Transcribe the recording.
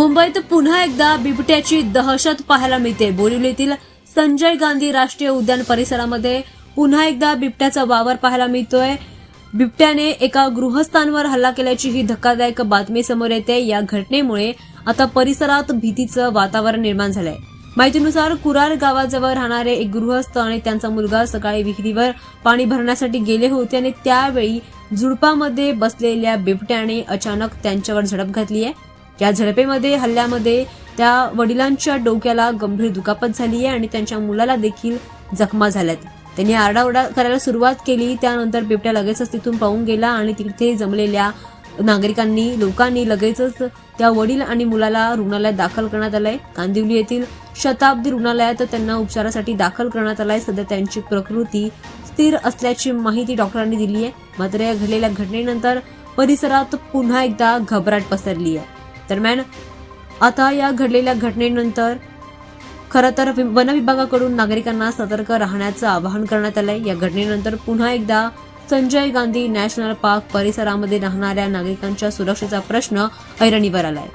मुंबईत पुन्हा एकदा बिबट्याची दहशत पाहायला मिळते। बोरिवलीतील संजय गांधी राष्ट्रीय उद्यान परिसरामध्ये पुन्हा एकदा बिबट्याचा वावर पाहायला मिळतोय। बिबट्याने एका गृहस्थांवर हल्ला केल्याची ही धक्कादायक बातमी समोर येते। या घटनेमुळे आता परिसरात भीतीचं वातावरण निर्माण झालंय। माहितीनुसार कुरार गावाजवळ राहणारे एक गृहस्थ आणि त्यांचा मुलगा सकाळी विहिरीवर पाणी भरण्यासाठी गेले होते आणि त्यावेळी झुडपामध्ये बसलेल्या बिबट्याने अचानक त्यांच्यावर झडप घातली आहे। या झडपेमध्ये हल्ल्यामध्ये त्या वडिलांच्या डोक्याला गंभीर दुखापत झाली आहे आणि त्यांच्या मुलाला देखील जखमा झाल्यात। त्यांनी आरडाओरडा करायला सुरुवात केली। त्यानंतर बिबट्या लगेचच तिथून पळून गेला आणि तिथे जमलेल्या लोकांनी लगेचच त्या वडील आणि मुलाला रुग्णालयात दाखल करण्यात आलंय। कांदिवली येथील शताब्दी रुग्णालयात त्यांना उपचारासाठी दाखल करण्यात आलंय। सध्या त्यांची प्रकृती स्थिर असल्याची माहिती डॉक्टरांनी दिली आहे। मात्र या घडलेल्या घटनेनंतर परिसरात पुन्हा एकदा घबराट पसरली आहे। दरम्यान आता या घडलेल्या घटनेनंतर खरं तर वन विभागाकडून नागरिकांना सतर्क राहण्याचं आवाहन करण्यात आलंय। या घटनेनंतर पुन्हा एकदा संजय गांधी नॅशनल पार्क परिसरामध्ये राहणाऱ्या नागरिकांच्या सुरक्षेचा प्रश्न ऐरणीवर आलाय।